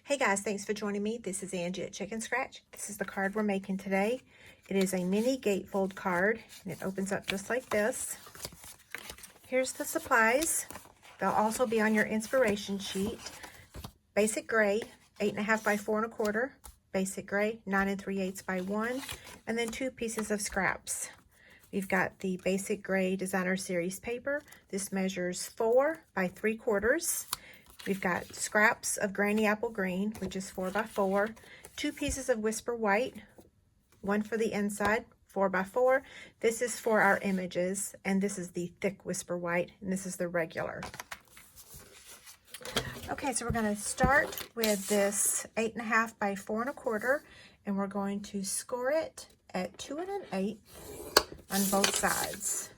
Hey guys, thanks for joining me. This is Angie at Chicken Scratch. This is the card we're making today. It is a mini gatefold card, and it opens up just like this. Here's the supplies. They'll also be on your inspiration sheet. Basic gray, 8.5 by 4 1/4. Basic gray, 9 3/8 by 1. And then 2 pieces of scraps. We've got the basic gray designer series paper. This measures 4 by 3/4. We've got scraps of Granny Apple Green, which is 4 by 4. 2 pieces of Whisper White, one for the inside, 4 by 4. This is for our images, and this is the thick Whisper White, and this is the regular. Okay, so we're going to start with this 8.5 by 4 1/4, and we're going to score it at 2 1/8 on both sides.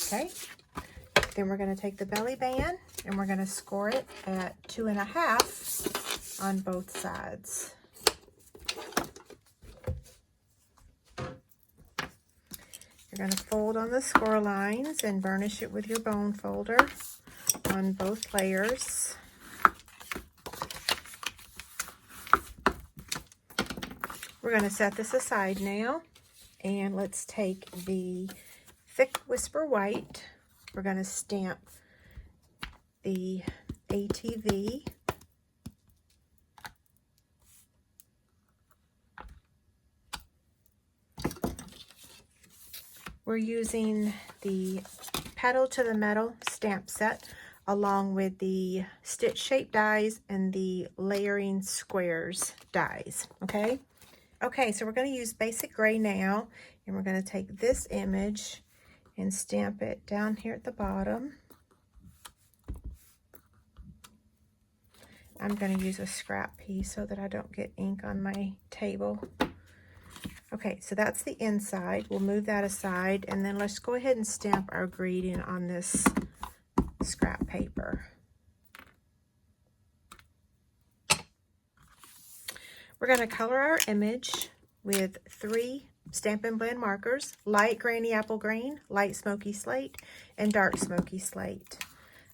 Okay. Then we're going to take the belly band and we're going to score it at 2 1/2 on both sides. You're going to fold on the score lines and burnish it with your bone folder on both layers. We're going to set this aside now, and let's take the thick Whisper White. We're going to stamp the ATV. We're using the Pedal to the Metal stamp set along with the stitch shape dies and the layering squares dies, okay? Okay, so we're going to use basic gray now, and we're going to take this image and stamp it down here at the bottom. I'm going to use a scrap piece so that I don't get ink on my table. Okay, so that's the inside. We'll move that aside, and then let's go ahead and stamp our greeting on this scrap paper. We're going to color our image with 3 Stampin' Blend markers: light Granny Apple Green, light Smoky Slate, and dark Smoky Slate.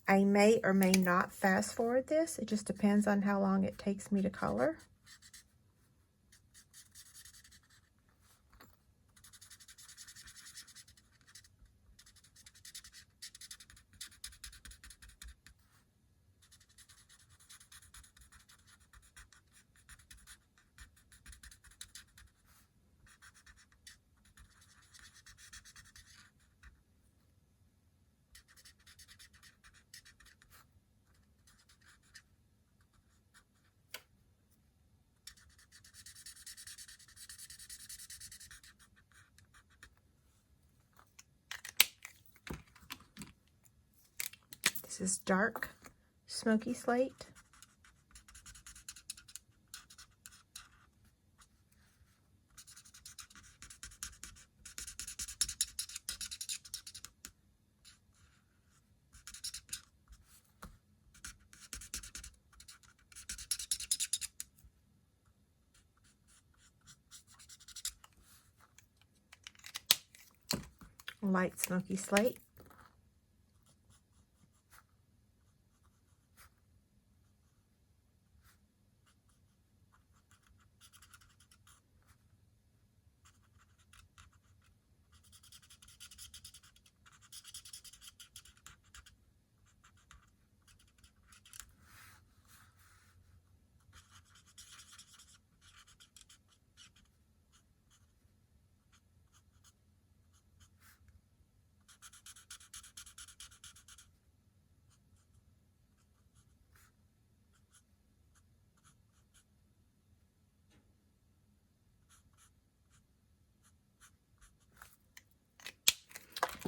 I may or may not fast forward this. It just depends on how long it takes me to color. This is dark Smoky Slate. Light Smoky Slate.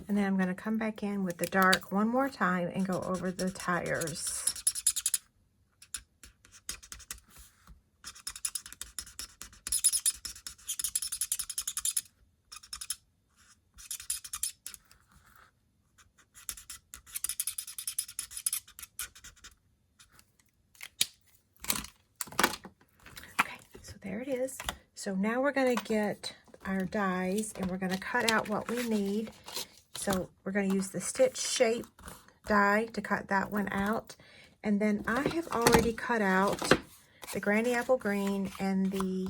And then I'm going to come back in with the dark one more time and go over the tires. Okay, so there it is. So now we're going to get our dies and we're going to cut out what we need. So we're going to use the stitch shape die to cut that one out. And then I have already cut out the Granny Apple Green and the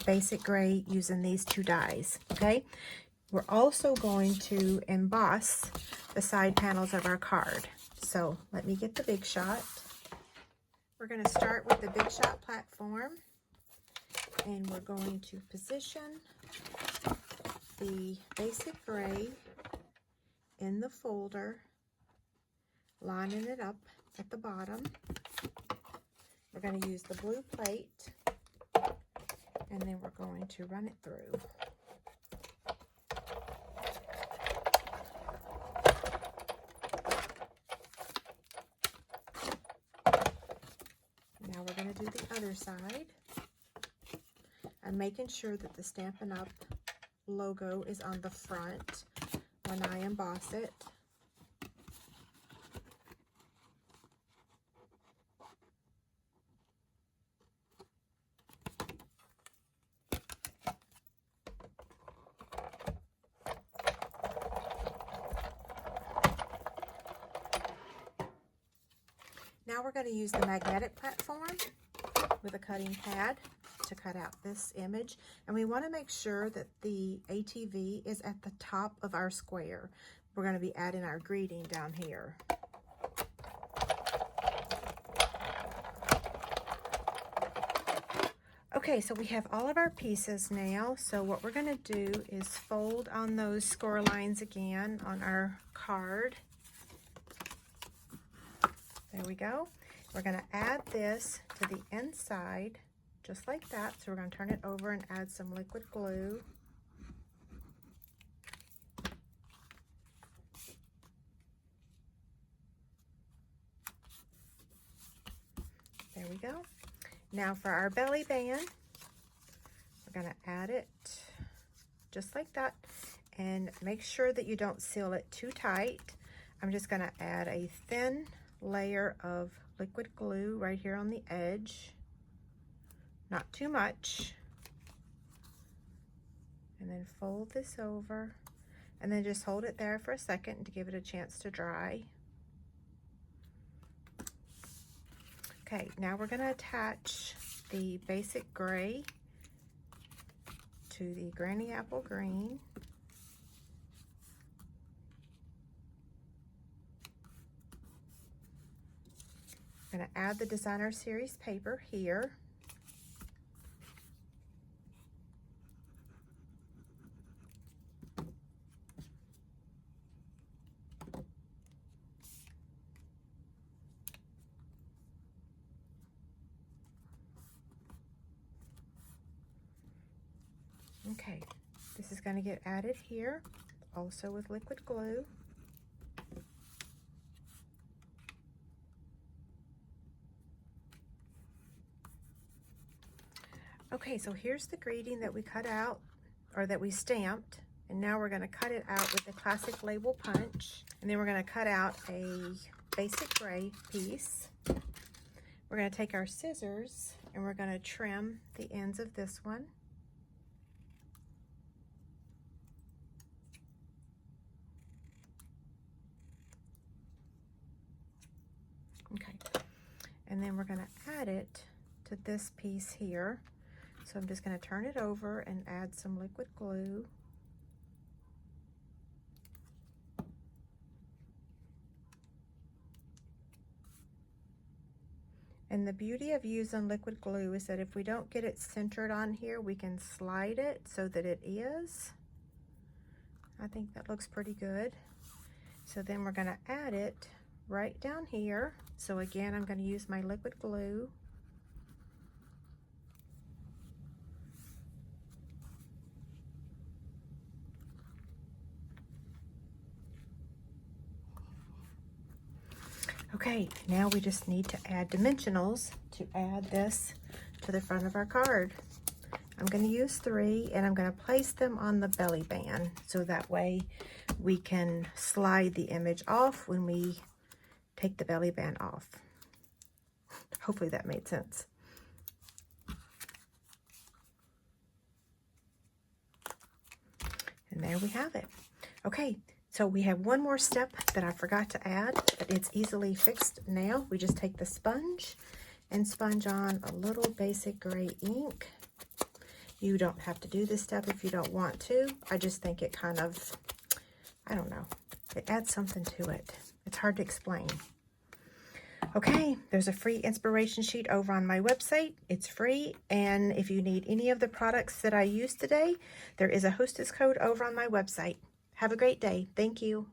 Basic Gray using these two dies, okay? We're also going to emboss the side panels of our card. So let me get the Big Shot. We're going to start with the Big Shot platform, and we're going to position the Basic Gray in the folder, lining it up at the bottom. We're going to use the blue plate, and then we're going to run it through. Now we're going to do the other side. I'm making sure that the Stampin' Up! Logo is on the front when I emboss it. Now we're going to use the magnetic platform with a cutting pad to cut out this image, and we want to make sure that the ATV is at the top of our square. We're going to be adding our greeting down here. Okay, so we have all of our pieces now. So what we're going to do is fold on those score lines again on our card. There we go. We're going to add this to the inside, just like that. So we're going to turn it over and add some liquid glue. There we go. Now for our belly band, we're going to add it just like that. And make sure that you don't seal it too tight. I'm just going to add a thin layer of liquid glue right here on the edge, not too much, and then fold this over, and then just hold it there for a second to give it a chance to dry. Okay, now we're going to attach the Basic Gray to the Granny Apple Green. I'm going to add the Designer Series paper here. Okay, this is going to get added here, also with liquid glue. Okay, so here's the greeting that we cut out, or that we stamped, and now we're going to cut it out with the classic label punch, and then we're going to cut out a Basic Gray piece. We're going to take our scissors and we're going to trim the ends of this one. Okay, and then we're going to add it to this piece here. So I'm just going to turn it over and add some liquid glue. And the beauty of using liquid glue is that if we don't get it centered on here, we can slide it so that it is. I think that looks pretty good. So then we're going to add it right down here. So again, I'm going to use my liquid glue. Okay, now we just need to add dimensionals to add this to the front of our card. I'm going to use 3, and I'm going to place them on the belly band so that way we can slide the image off when we take the belly band off. Hopefully that made sense. And there we have it. Okay, So we have one more step that I forgot to add, but it's easily fixed now. We just take the sponge and sponge on a little basic gray ink. You don't have to do this step if you don't want to. I just think it kind of, I don't know, it adds something to it. It's hard to explain. Okay, there's a free inspiration sheet over on my website. It's free, and if you need any of the products that I used today, there is a hostess code over on my website. Have a great day. Thank you.